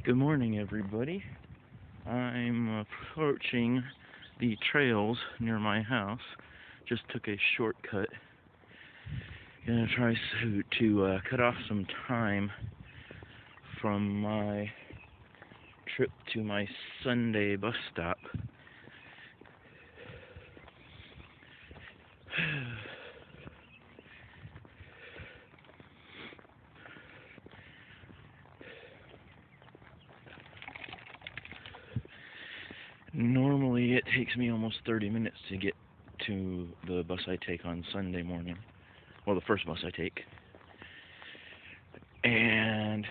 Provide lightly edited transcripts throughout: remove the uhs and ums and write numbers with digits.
Good morning, everybody. I'm approaching the trails near my house. Just took a shortcut. Gonna try to cut off some time from my trip to my Sunday bus stop. Normally it takes me almost 30 minutes to get to the bus I take on Sunday morning. Well, the first bus I take. And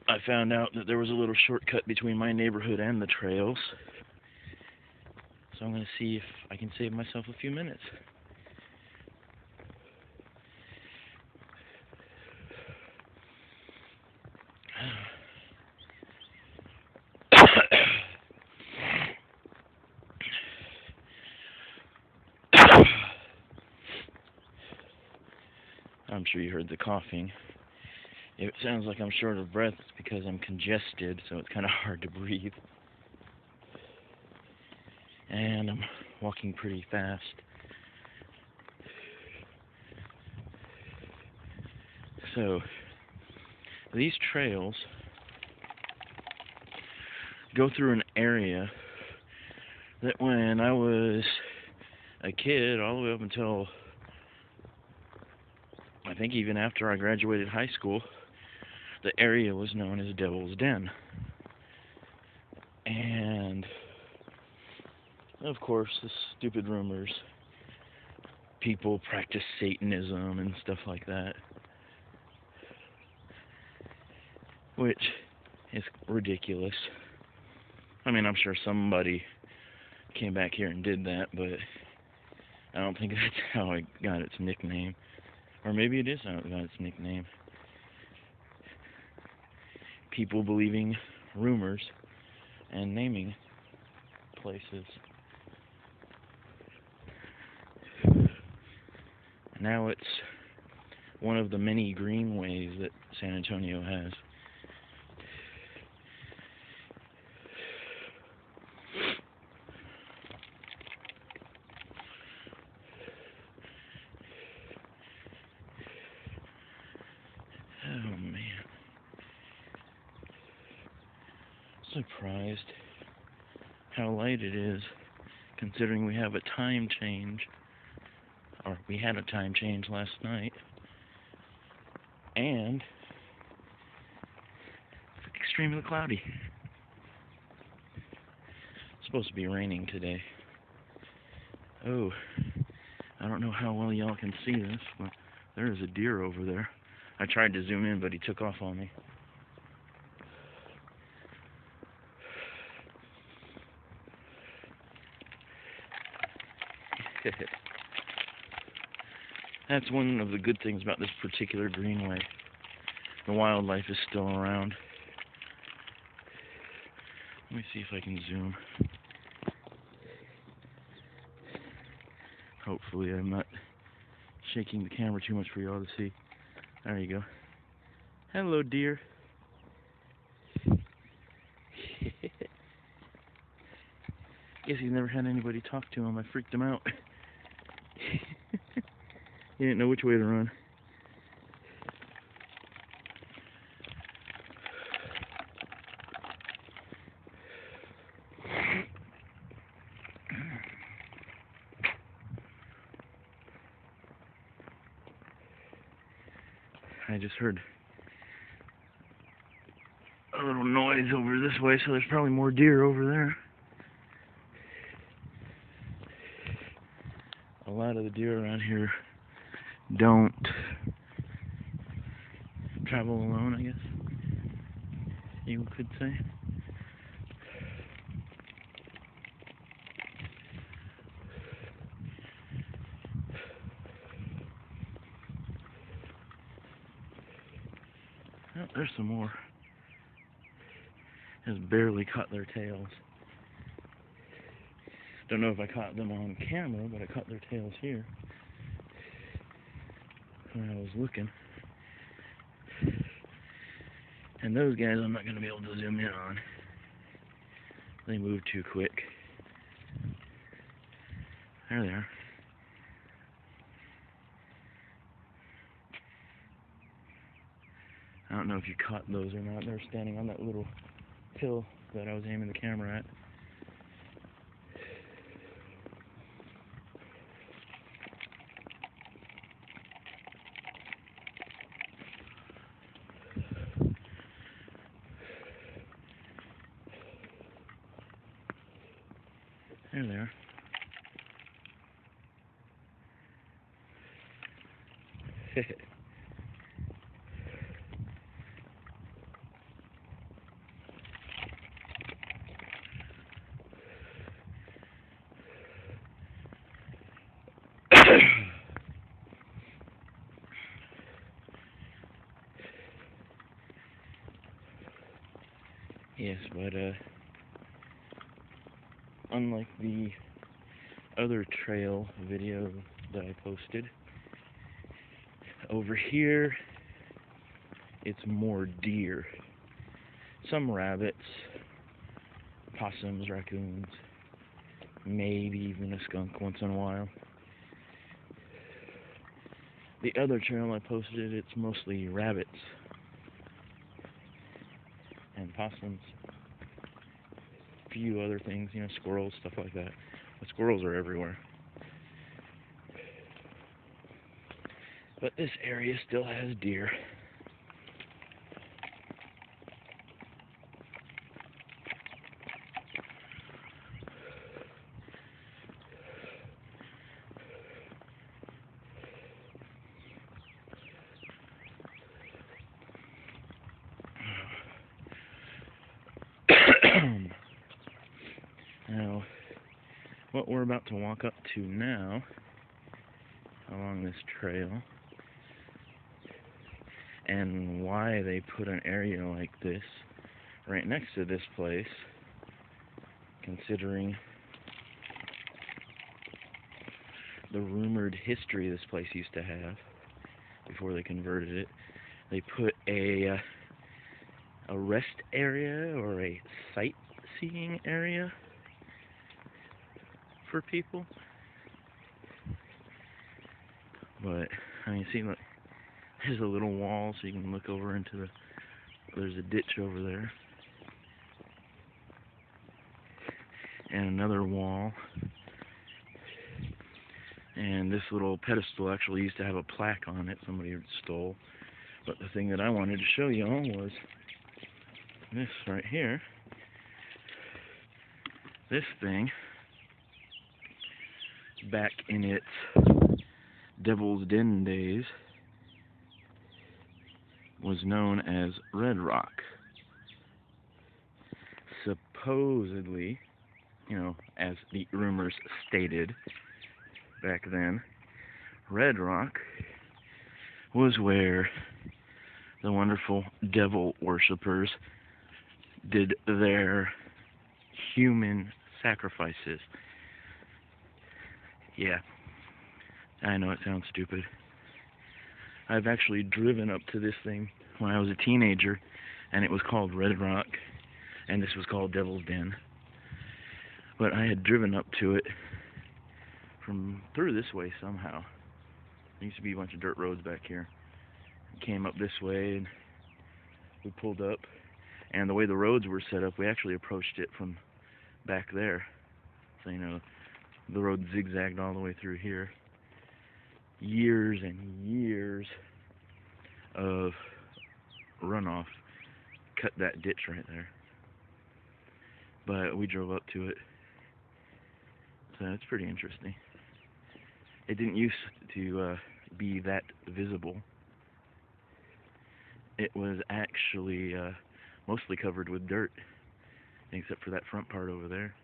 I found out that there was a little shortcut between my neighborhood and the trails. So I'm going to see if I can save myself a few minutes. I'm sure you heard the coughing. If it sounds like I'm short of breath, it's because I'm congested, so it's kind of hard to breathe. And I'm walking pretty fast. So, these trails go through an area that when I was a kid, all the way up until I think even after I graduated high school, the area was known as Devil's Den. And of course, the stupid rumors, people practice Satanism and stuff like that, which is ridiculous. I mean, I'm sure somebody came back here and did that, but I don't think that's how it got its nickname. Or maybe it is how it got its nickname. People believing rumors and naming places. Now it's one of the many greenways that San Antonio has. Oh man. Surprised how light it is, considering we have a time change. Or we had a time change last night. And it's extremely cloudy. It's supposed to be raining today. Oh, I don't know how well y'all can see this, but there is a deer over there. I tried to zoom in, but he took off on me. That's one of the good things about this particular greenway. The wildlife is still around. Let me see if I can zoom. Hopefully I'm not shaking the camera too much for y'all to see. There you go. Hello, deer. Guess he's never had anybody talk to him. I freaked him out. He didn't know which way to run. I just heard a little noise over this way, so there's probably more deer over there. A lot of the deer around here don't travel alone, I guess you could say. Oh, there's some more. Just barely caught their tails. Don't know if I caught them on camera, but I caught their tails here when I was looking. And those guys I'm not going to be able to zoom in on. They move too quick. There they are. I don't know if you caught those or not. They're standing on that little hill that I was aiming the camera at. There they are. Yes, but unlike the other trail video that I posted, over here it's more deer. Some rabbits, possums, raccoons, maybe even a skunk once in a while. The other trail I posted, it's mostly rabbits and possums. A few other things, squirrels, stuff like that. The squirrels are everywhere. But this area still has deer. Now, what we're about to walk up to now, along this trail, and why they put an area like this right next to this place, considering the rumored history this place used to have before they converted it. They put a rest area or a sightseeing area for people. But see, look, there's a little wall so you can look over into there's a ditch over there, and another wall, and this little pedestal actually used to have a plaque on it somebody stole. But the thing that I wanted to show y'all was this right here. This thing, back in its Devil's Den days, was known as Red Rock. Supposedly, as the rumors stated back then, Red Rock was where the wonderful devil worshippers did their human sacrifices. Yeah, I know it sounds stupid. I've actually driven up to this thing when I was a teenager, and it was called Red Rock, and this was called Devil's Den. But I had driven up to it from through this way somehow. There used to be a bunch of dirt roads back here. We came up this way, and we pulled up, and the way the roads were set up, we actually approached it from back there. So, the road zigzagged all the way through here. Years and years of runoff cut that ditch right there. But we drove up to it. So it's pretty interesting. It didn't used to be that visible. It was actually mostly covered with dirt, except for that front part over there.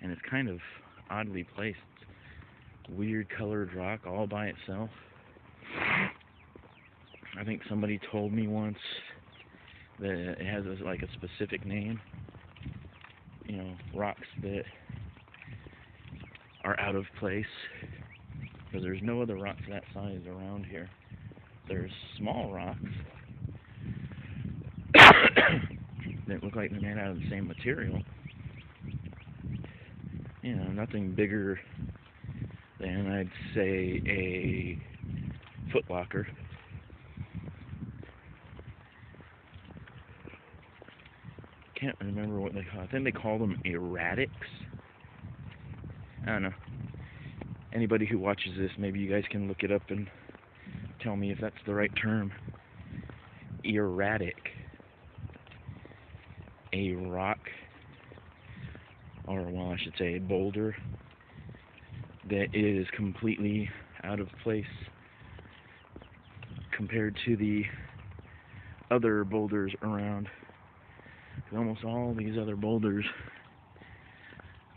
And it's kind of oddly placed. Weird colored rock all by itself. I think somebody told me once that it has like a specific name. Rocks that are out of place. Because there's no other rocks that size around here. there's small rocks that look like they're made out of the same material. You know, nothing bigger than, I'd say, a foot locker. Can't remember what they call it. I think they call them erratics. I don't know. Anybody who watches this, maybe you guys can look it up and tell me if that's the right term. Erratic. A rock, or well, I should say a boulder, that is completely out of place compared to the other boulders around. Almost all these other boulders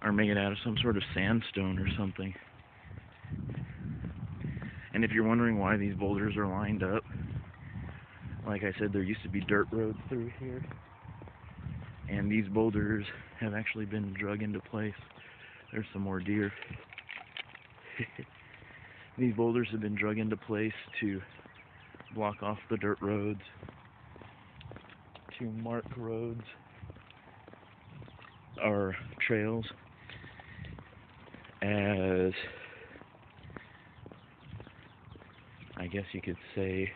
are made out of some sort of sandstone or something. And if you're wondering why these boulders are lined up, like I said, there used to be dirt roads through here. And these boulders have actually been drug into place. There's some more deer. These boulders have been drug into place to block off the dirt roads, to mark roads or trails as, I guess you could say,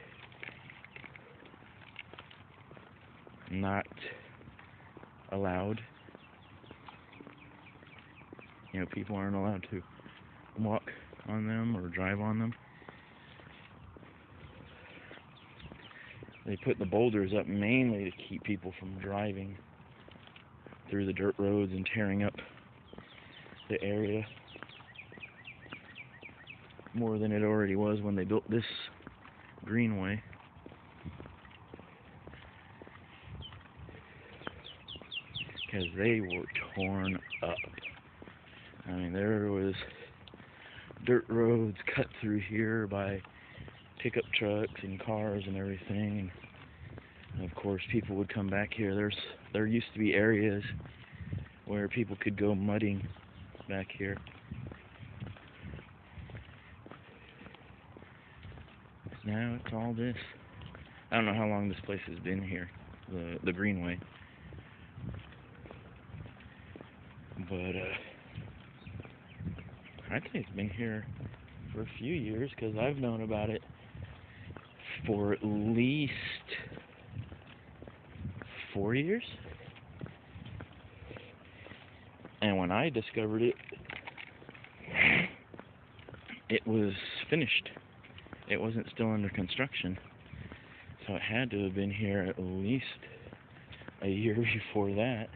not allowed. You know, people aren't allowed to walk on them or drive on them. They put the boulders up mainly to keep people from driving through the dirt roads and tearing up the area more than it already was when they built this Greenway. Because they were torn up. I mean, there was dirt roads cut through here by pickup trucks and cars and everything. And of course, people would come back here. There used to be areas where people could go mudding back here. Now it's all this. I don't know how long this place has been here, the Greenway. But I'd say it's been here for a few years, because I've known about it for at least 4 years. And when I discovered it, it was finished. It wasn't still under construction. So it had to have been here at least a year before that.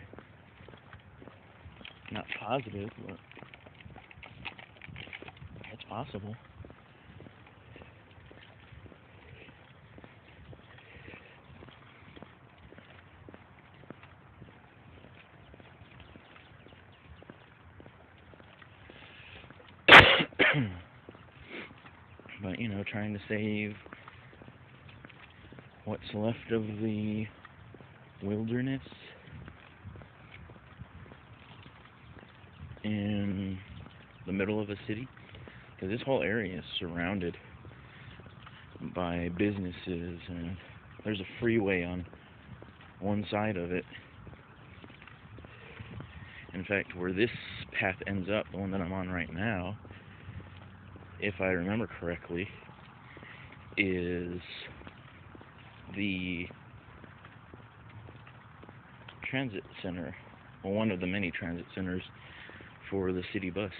Not positive, but it's possible. But, you know, trying to save what's left of the wilderness in the middle of a city, because this whole area is surrounded by businesses, and there's a freeway on one side of it. In fact, where this path ends up, the one that I'm on right now, if I remember correctly, is the transit center, well, one of the many transit centers for the city bus.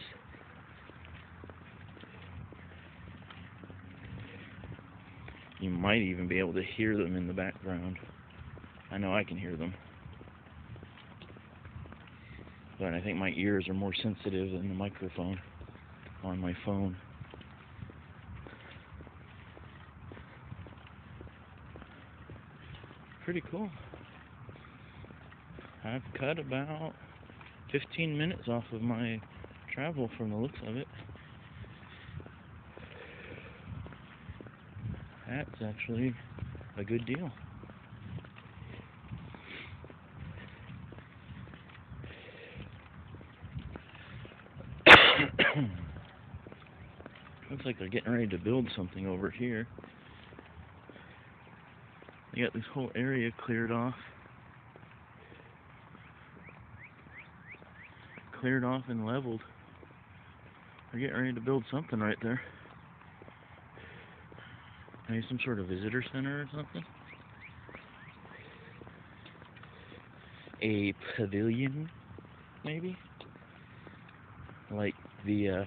You might even be able to hear them in the background. I know I can hear them. But I think my ears are more sensitive than the microphone on my phone. Pretty cool. I've cut about 15 minutes off of my travel from the looks of it. That's actually a good deal. Looks like they're getting ready to build something over here. They got this whole area cleared off. Cleared off and leveled. They're getting ready to build something right there. Maybe some sort of visitor center or something. A pavilion, maybe? Like the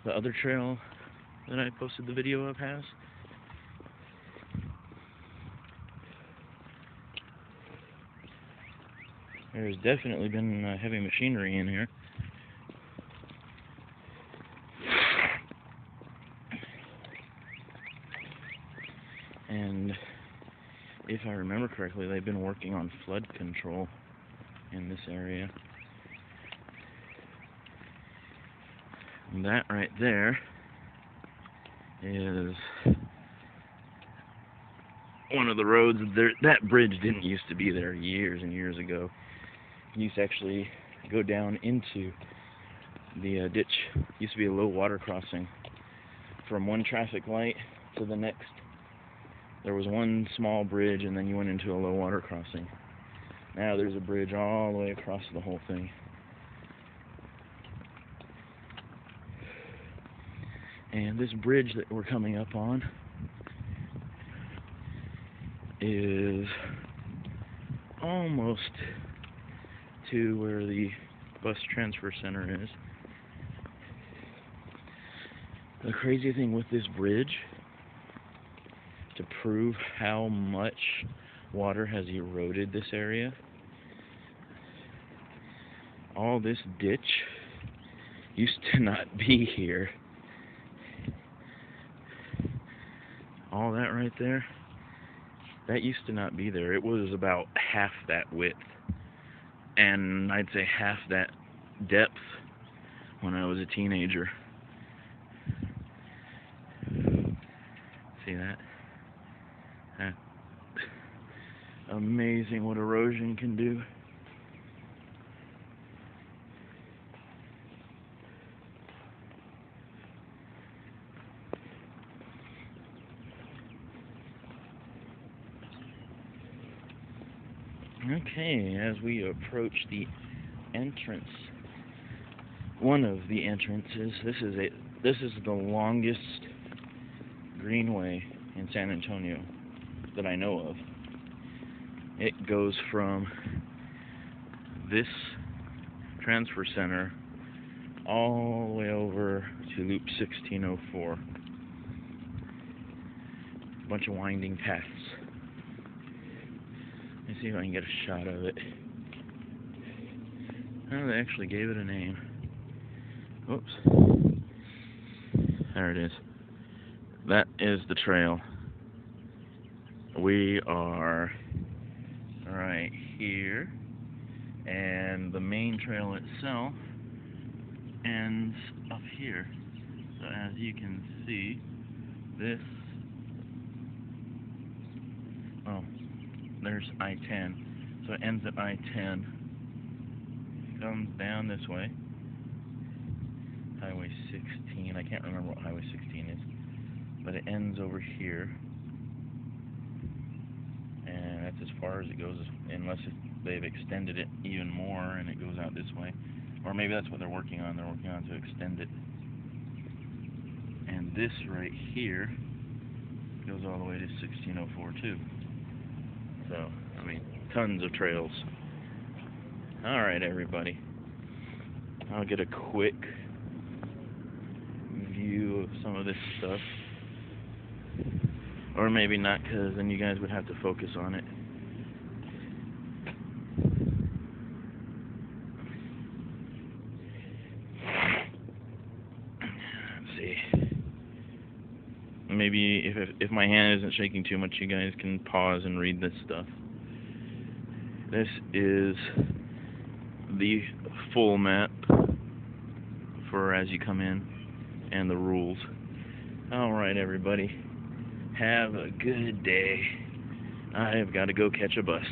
other trail that I posted the video of has. There's definitely been heavy machinery in here. And if I remember correctly, they've been working on flood control in this area. And that right there is one of the roads. That bridge didn't used to be there years and years ago. It used to actually go down into the ditch. It used to be a low water crossing from one traffic light to the next. There was one small bridge, and then you went into a low water crossing. Now there's a bridge all the way across the whole thing. And this bridge that we're coming up on is almost to where the bus transfer center is. The crazy thing with this bridge, to prove how much water has eroded this area, all this ditch used to not be here. All that right there, that used to not be there. It was about half that width, and I'd say half that depth when I was a teenager. See that? Amazing what erosion can do. Okay, as we approach the entrance, one of the entrances, this is the longest Greenway in San Antonio that I know of. It goes from this transfer center all the way over to Loop 1604. A bunch of winding paths. Let me see if I can get a shot of it. Oh, they actually gave it a name. Oops. There it is. That is the trail. We are right here, and the main trail itself ends up here. So as you can see, this, there's I-10. So it ends at I-10, comes down this way, Highway 16. I can't remember what Highway 16 is, but it ends over here. And that's as far as it goes, unless they've extended it even more and it goes out this way. Or maybe that's what they're working on. They're working on to extend it. And this right here goes all the way to 1604 too. So, I mean, tons of trails. Alright, everybody. I'll get a quick view of some of this stuff. Or maybe not, because then you guys would have to focus on it. Let's see. Maybe if my hand isn't shaking too much, you guys can pause and read this stuff. This is the full map for as you come in and the rules. Alright, everybody. Have a good day. I have got to go catch a bus.